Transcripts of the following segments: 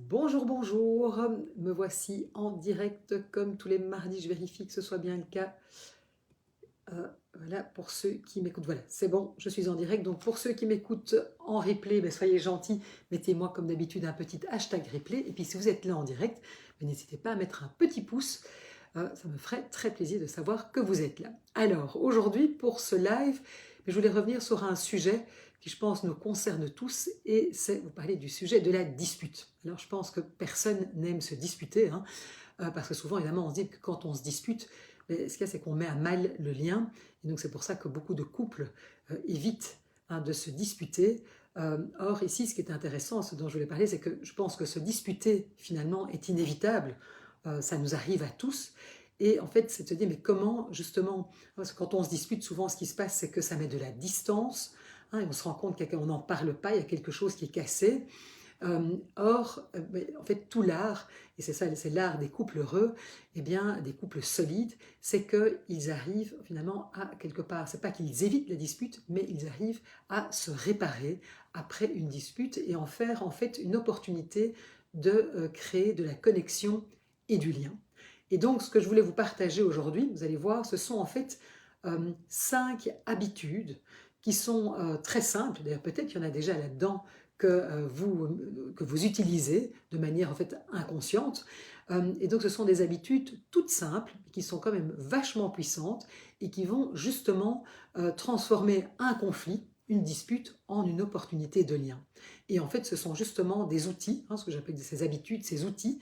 Bonjour, bonjour, me voici en direct comme tous les mardis, je vérifie que ce soit bien le cas. Voilà, pour ceux qui m'écoutent, voilà, c'est bon, je suis en direct. Donc pour ceux qui m'écoutent en replay, soyez gentils, mettez-moi comme d'habitude un petit hashtag replay. Et puis si vous êtes là en direct, n'hésitez pas à mettre un petit pouce, ça me ferait très plaisir de savoir que vous êtes là. Alors aujourd'hui, pour ce live, je voulais revenir sur un sujet qui, je pense, nous concerne tous, et c'est vous parler du sujet de la dispute. Alors je pense que personne n'aime se disputer, hein, parce que souvent, évidemment, on se dit que quand on se dispute, mais ce qu'il y a, c'est qu'on met à mal le lien, et donc c'est pour ça que beaucoup de couples évitent, hein, de se disputer. Or, ici, ce qui est intéressant, ce dont je voulais parler, c'est que je pense que se disputer, finalement, est inévitable. Ça nous arrive à tous. Et en fait, c'est de se dire, mais comment, justement, parce que quand on se dispute, souvent, ce qui se passe, c'est que ça met de la distance, hein, et on se rend compte qu'on n'en parle pas, il y a quelque chose qui est cassé. Or, en fait, tout l'art, et c'est ça, c'est l'art des couples heureux, et bien, des couples solides, c'est qu'ils arrivent finalement à quelque part, c'est pas qu'ils évitent la dispute, mais ils arrivent à se réparer après une dispute et en faire en fait une opportunité de créer de la connexion et du lien. Et donc, ce que je voulais vous partager aujourd'hui, vous allez voir, ce sont en fait 5 habitudes qui sont très simples. D'ailleurs, peut-être qu'il y en a déjà là-dedans que vous utilisez de manière en fait inconsciente. Et donc ce sont des habitudes toutes simples qui sont quand même vachement puissantes et qui vont justement transformer un conflit, une dispute, en une opportunité de lien. Et en fait, ce sont justement des outils, hein, ce que j'appelle ces habitudes, ces outils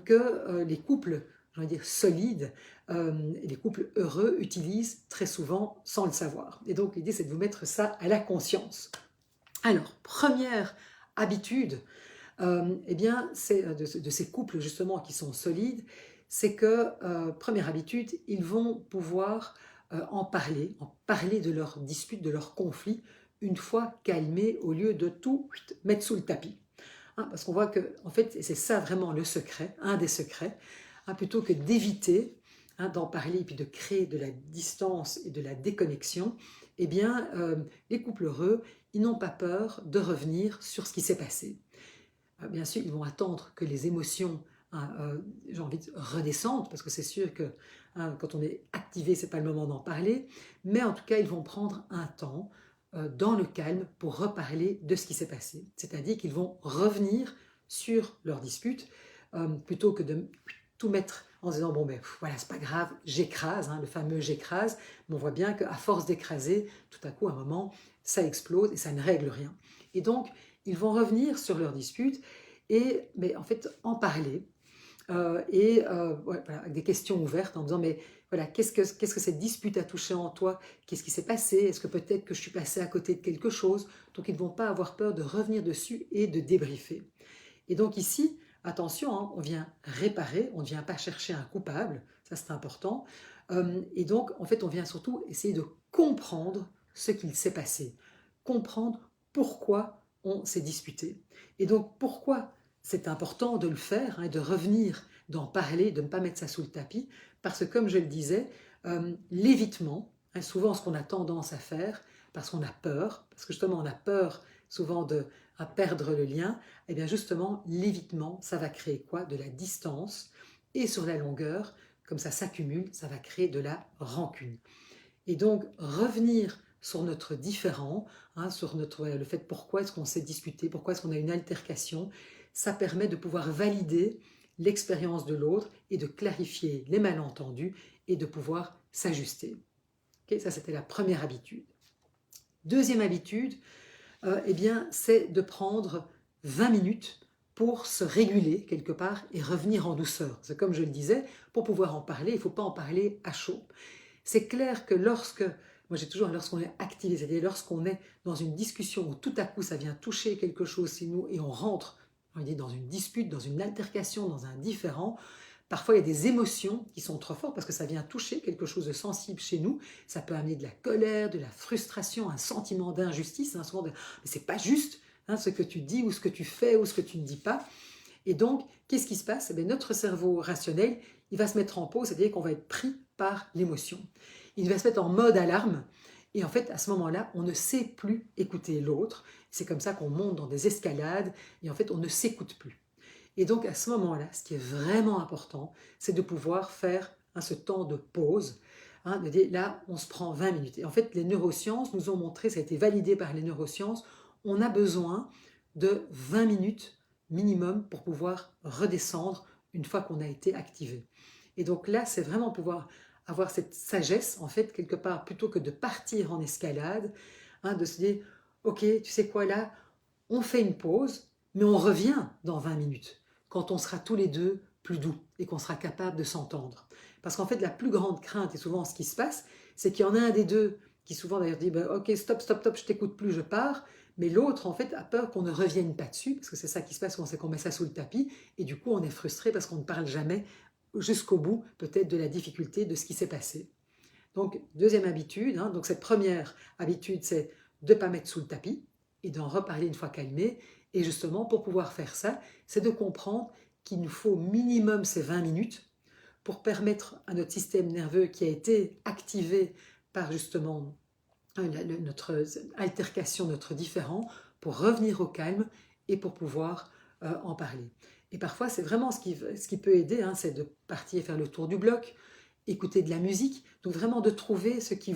que les couples, j'ai envie de dire solides, les couples heureux utilisent très souvent sans le savoir. Et donc l'idée, c'est de vous mettre ça à la conscience. Alors, première habitude, eh bien, c'est de ces couples justement qui sont solides, c'est que, première habitude, ils vont pouvoir en parler de leurs disputes, de leurs conflits, une fois calmés, au lieu de tout mettre sous le tapis. Hein, parce qu'on voit que, en fait, c'est ça vraiment le secret, un des secrets, hein, plutôt que d'éviter, hein, d'en parler et puis de créer de la distance et de la déconnexion, eh bien, les couples heureux, ils n'ont pas peur de revenir sur ce qui s'est passé. Bien sûr, ils vont attendre que les émotions, hein, j'ai envie de redescendre, parce que c'est sûr que, hein, quand on est activé, ce n'est pas le moment d'en parler, mais en tout cas, ils vont prendre un temps dans le calme pour reparler de ce qui s'est passé. C'est-à-dire qu'ils vont revenir sur leur dispute plutôt que de tout mettre en se disant bon ben voilà, c'est pas grave, j'écrase, hein, le fameux j'écrase, mais on voit bien qu'à force d'écraser, tout à coup à un moment ça explose et ça ne règle rien. Et donc ils vont revenir sur leur dispute et mais en fait en parler ouais, voilà, avec des questions ouvertes en disant mais voilà, qu'est-ce que cette dispute a touché en toi? Qu'est-ce qui s'est passé? Est-ce que peut-être que je suis passé à côté de quelque chose? Donc ils ne vont pas avoir peur de revenir dessus et de débriefer. Et donc ici, attention, hein, on vient réparer, on ne vient pas chercher un coupable, ça c'est important. Et donc en fait on vient surtout essayer de comprendre ce qu'il s'est passé, comprendre pourquoi on s'est disputé. Et donc pourquoi c'est important de le faire, hein, et de revenir, d'en parler, de ne pas mettre ça sous le tapis, parce que comme je le disais, l'évitement, hein, souvent ce qu'on a tendance à faire, parce qu'on a peur, parce que justement on a peur souvent à perdre le lien, et bien justement l'évitement, ça va créer quoi? De la distance, et sur la longueur, comme ça s'accumule, ça va créer de la rancune. Et donc revenir sur notre différend, hein, sur le fait pourquoi est-ce qu'on s'est disputé, pourquoi est-ce qu'on a une altercation, ça permet de pouvoir valider l'expérience de l'autre et de clarifier les malentendus et de pouvoir s'ajuster. Okay, ça c'était la première habitude. Deuxième habitude, eh bien, c'est de prendre 20 minutes pour se réguler quelque part et revenir en douceur. C'est comme je le disais, pour pouvoir en parler, il ne faut pas en parler à chaud. C'est clair que moi j'ai toujours lorsqu'on est activé, c'est-à-dire lorsqu'on est dans une discussion où tout à coup ça vient toucher quelque chose chez nous et on rentre, on dit, dans une dispute, dans une altercation, dans un différend, parfois il y a des émotions qui sont trop fortes parce que ça vient toucher quelque chose de sensible chez nous, ça peut amener de la colère, de la frustration, un sentiment d'injustice, hein, souvent de, mais c'est pas juste, hein, ce que tu dis ou ce que tu fais ou ce que tu ne dis pas. Et donc, qu'est-ce qui se passe? Eh bien, notre cerveau rationnel, il va se mettre en pause, c'est-à-dire qu'on va être pris par l'émotion. Il va se mettre en mode alarme, et en fait, à ce moment-là, on ne sait plus écouter l'autre. C'est comme ça qu'on monte dans des escalades, et en fait, on ne s'écoute plus. Et donc à ce moment-là, ce qui est vraiment important, c'est de pouvoir faire ce temps de pause, de dire là, on se prend 20 minutes. Et en fait, les neurosciences nous ont montré, ça a été validé par les neurosciences, on a besoin de 20 minutes minimum pour pouvoir redescendre une fois qu'on a été activé. Et donc là, c'est vraiment pouvoir avoir cette sagesse, en fait, quelque part, plutôt que de partir en escalade, de se dire, ok, tu sais quoi, là, on fait une pause, mais on revient dans 20 minutes, quand on sera tous les deux plus doux et qu'on sera capable de s'entendre. Parce qu'en fait, la plus grande crainte, et souvent ce qui se passe, c'est qu'il y en a un des deux qui souvent d'ailleurs dit bah, ok, stop, stop, stop, je t'écoute plus, je pars. Mais l'autre, en fait, a peur qu'on ne revienne pas dessus, parce que c'est ça qui se passe, c'est qu'on met ça sous le tapis, et du coup, on est frustré parce qu'on ne parle jamais jusqu'au bout, peut-être, de la difficulté de ce qui s'est passé. Donc, deuxième habitude, donc cette première habitude, c'est de ne pas mettre sous le tapis et d'en reparler une fois calmé. Et justement, pour pouvoir faire ça, c'est de comprendre qu'il nous faut minimum ces 20 minutes pour permettre à notre système nerveux qui a été activé par justement notre altercation, notre différend, pour revenir au calme et pour pouvoir en parler. Et parfois, c'est vraiment ce qui peut aider, c'est de partir faire le tour du bloc, écouter de la musique, donc vraiment de trouver ce qui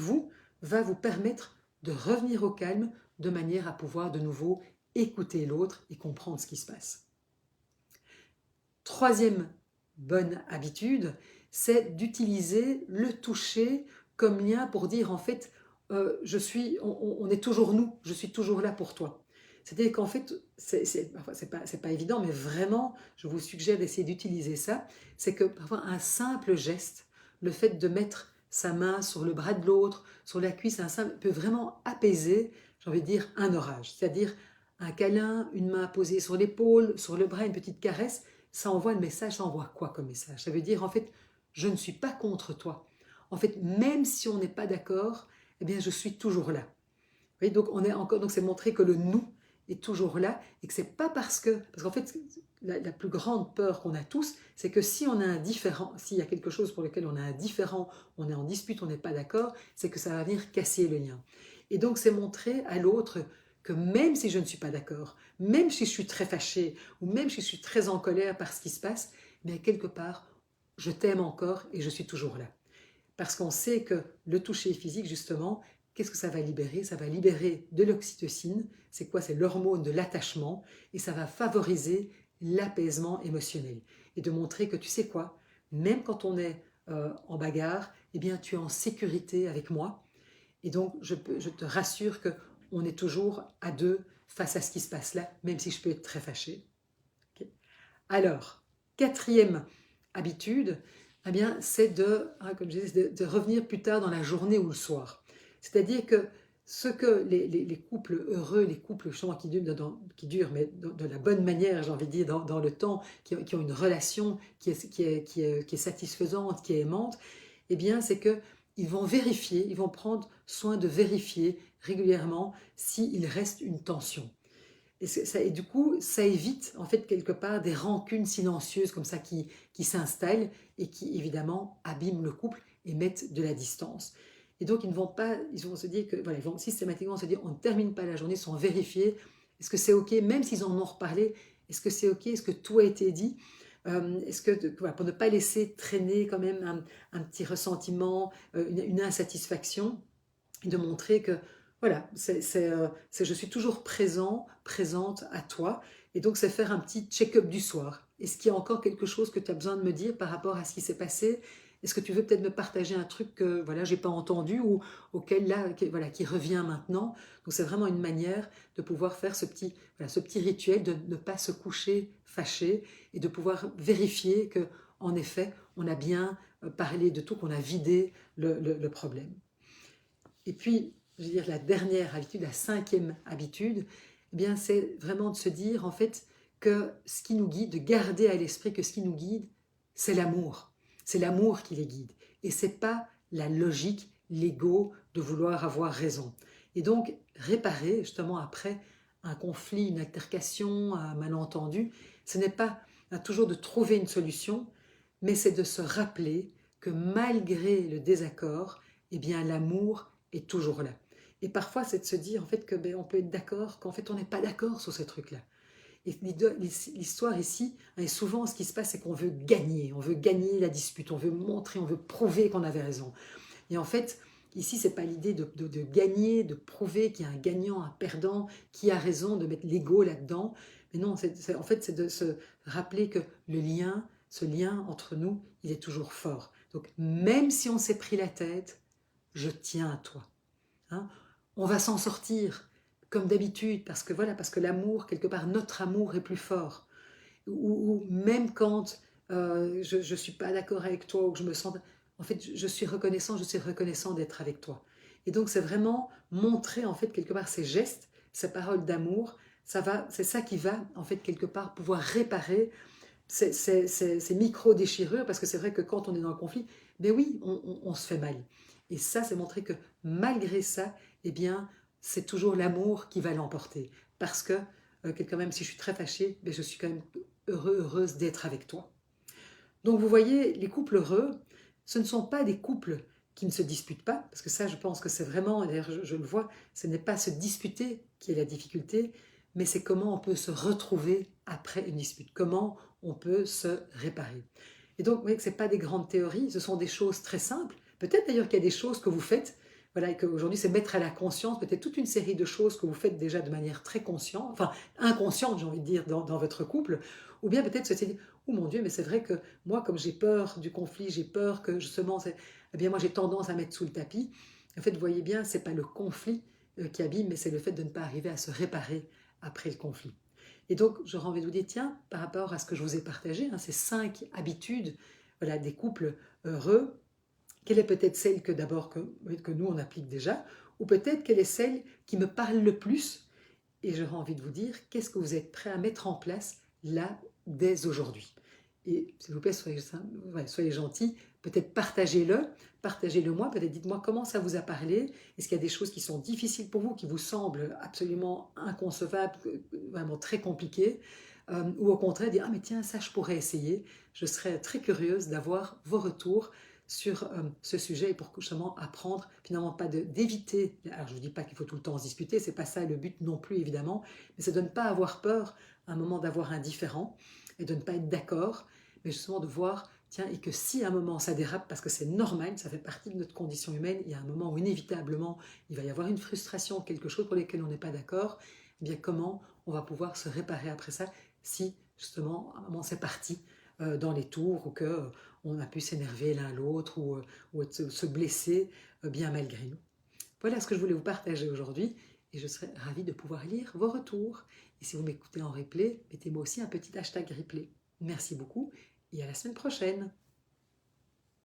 va vous permettre de revenir au calme de manière à pouvoir de nouveau écouter l'autre et comprendre ce qui se passe. Troisième bonne habitude, c'est d'utiliser le toucher comme lien pour dire en fait, on est toujours nous, je suis toujours là pour toi. C'est-à-dire qu'en fait, c'est pas évident, mais vraiment, je vous suggère d'essayer d'utiliser ça. C'est que parfois un simple geste, le fait de mettre sa main sur le bras de l'autre, sur la cuisse, peut vraiment apaiser, j'ai envie de dire, un orage. C'est-à-dire un câlin, une main posée sur l'épaule, sur le bras, une petite caresse, ça envoie le message, ça envoie quoi comme message? Ça veut dire en fait, je ne suis pas contre toi. En fait, même si on n'est pas d'accord, eh bien, je suis toujours là. Vous voyez, donc on est encore, donc c'est montrer que le nous est toujours là et que c'est pas parce qu'en fait, la plus grande peur qu'on a tous, c'est que si on a un différent, s'il y a quelque chose pour lequel on a un différent, on est en dispute, on n'est pas d'accord, c'est que ça va venir casser le lien. Et donc c'est montrer à l'autre que même si je ne suis pas d'accord, même si je suis très fâchée ou même si je suis très en colère par ce qui se passe, mais quelque part, je t'aime encore et je suis toujours là. Parce qu'on sait que le toucher physique, justement, qu'est-ce que ça va libérer? Ça va libérer de l'oxytocine. C'est quoi? C'est l'hormone de l'attachement et ça va favoriser l'apaisement émotionnel. Et de montrer que tu sais quoi? Même quand on est en bagarre, eh bien tu es en sécurité avec moi. Et donc je te rassure qu'on est toujours à deux face à ce qui se passe là, même si je peux être très fâchée. Okay. Alors, quatrième habitude, eh bien, c'est comme je disais, de revenir plus tard dans la journée ou le soir. C'est-à-dire que ce que les couples heureux, les couples qui durent mais de la bonne manière, j'ai envie de dire, dans le temps, qui ont une relation qui est satisfaisante, qui est aimante, eh bien, c'est qu'ils vont vérifier, ils vont prendre soin de vérifier régulièrement s'il reste une tension. Et du coup, ça évite en fait quelque part des rancunes silencieuses comme ça qui s'installent et qui évidemment abîment le couple et mettent de la distance. Et donc ils vont se dire que voilà, ils vont systématiquement se dire on ne termine pas la journée sans vérifier est-ce que c'est ok, même s'ils en ont reparlé, est-ce que c'est ok, est-ce que tout a été dit, est-ce que voilà, pour ne pas laisser traîner quand même un petit ressentiment, une insatisfaction, de montrer que voilà, je suis toujours présente à toi. Et donc, c'est faire un petit check-up du soir. Est-ce qu'il y a encore quelque chose que tu as besoin de me dire par rapport à ce qui s'est passé? Est-ce que tu veux peut-être me partager un truc que voilà, j'ai pas entendu ou auquel là, qui revient maintenant? Donc, c'est vraiment une manière de pouvoir faire ce petit rituel de ne pas se coucher fâché et de pouvoir vérifier que, en effet, on a bien parlé de tout, qu'on a vidé le problème. Et puis, je veux dire, la dernière habitude, la cinquième habitude, eh bien, c'est vraiment de se dire, en fait, que ce qui nous guide, de garder à l'esprit que ce qui nous guide, c'est l'amour. C'est l'amour qui les guide. Et c'est pas la logique, l'ego de vouloir avoir raison. Et donc, réparer, justement, après un conflit, une altercation, un malentendu, ce n'est pas toujours de trouver une solution, mais c'est de se rappeler que malgré le désaccord, eh bien, l'amour est toujours là. Et parfois, c'est de se dire en fait que on peut être d'accord, qu'en fait, on n'est pas d'accord sur ces trucs-là. Et l'histoire ici, et souvent ce qui se passe, c'est qu'on veut gagner la dispute, on veut montrer, on veut prouver qu'on avait raison. Et en fait, ici, ce n'est pas l'idée de gagner, de prouver qu'il y a un gagnant, un perdant, qui a raison, de mettre l'ego là-dedans. Mais non, en fait, c'est de se rappeler que ce lien entre nous, il est toujours fort. Donc, même si on s'est pris la tête, je tiens à toi. Hein, on va s'en sortir, comme d'habitude, parce que l'amour, quelque part, notre amour est plus fort. Ou même quand je ne suis pas d'accord avec toi, ou que je me sens... En fait, je suis reconnaissant d'être avec toi. Et donc, c'est vraiment montrer, en fait, quelque part, ces gestes, ces paroles d'amour, c'est ça qui va, en fait, quelque part, pouvoir réparer ces micro-déchirures, parce que c'est vrai que quand on est dans le conflit, ben oui, on se fait mal. Et ça, c'est montrer que malgré ça, eh bien, c'est toujours l'amour qui va l'emporter. Parce que, quand même, si je suis très fâchée, ben je suis quand même heureuse d'être avec toi. Donc vous voyez, les couples heureux, ce ne sont pas des couples qui ne se disputent pas, parce que ça, je pense que c'est vraiment, d'ailleurs je le vois, ce n'est pas se disputer qui est la difficulté, mais c'est comment on peut se retrouver après une dispute, comment on peut se réparer. Et donc, vous voyez que ce n'est pas des grandes théories, ce sont des choses très simples. Peut-être d'ailleurs qu'il y a des choses que vous faites, voilà, et qu'aujourd'hui c'est mettre à la conscience, peut-être toute une série de choses que vous faites déjà de manière très consciente, enfin inconsciente, j'ai envie de dire, dans votre couple, ou bien peut-être se dire, oh mon Dieu, mais c'est vrai que moi, comme j'ai peur du conflit, j'ai peur que justement, eh bien moi j'ai tendance à mettre sous le tapis. En fait, vous voyez bien, c'est pas le conflit qui abîme, mais c'est le fait de ne pas arriver à se réparer après le conflit. Et donc, j'aurais envie de vous dire, tiens, par rapport à ce que je vous ai partagé, hein, ces 5 habitudes, voilà, des couples heureux, quelle est peut-être celle que d'abord que nous on applique déjà, ou peut-être quelle est celle qui me parle le plus. Et j'aurais envie de vous dire, qu'est-ce que vous êtes prêt à mettre en place là, dès aujourd'hui? Et s'il vous plaît, soyez gentils, peut-être partagez-le moi, peut-être dites-moi comment ça vous a parlé, est-ce qu'il y a des choses qui sont difficiles pour vous, qui vous semblent absolument inconcevables, vraiment très compliquées, ou au contraire, dire, ah mais tiens, ça je pourrais essayer, je serais très curieuse d'avoir vos retours sur ce sujet et pour justement apprendre finalement pas d'éviter, alors je ne vous dis pas qu'il faut tout le temps se disputer, c'est pas ça le but non plus évidemment, mais c'est de ne pas avoir peur à un moment d'avoir un différend et de ne pas être d'accord, mais justement de voir, tiens, et que si à un moment ça dérape, parce que c'est normal, ça fait partie de notre condition humaine, il y a un moment où inévitablement il va y avoir une frustration, quelque chose pour lequel on n'est pas d'accord, eh bien comment on va pouvoir se réparer après ça si justement à un moment c'est parti dans les tours ou que on a pu s'énerver l'un l'autre ou se blesser bien malgré nous. Voilà ce que je voulais vous partager aujourd'hui et je serais ravie de pouvoir lire vos retours. Et si vous m'écoutez en replay, mettez-moi aussi un petit hashtag replay. Merci beaucoup et à la semaine prochaine.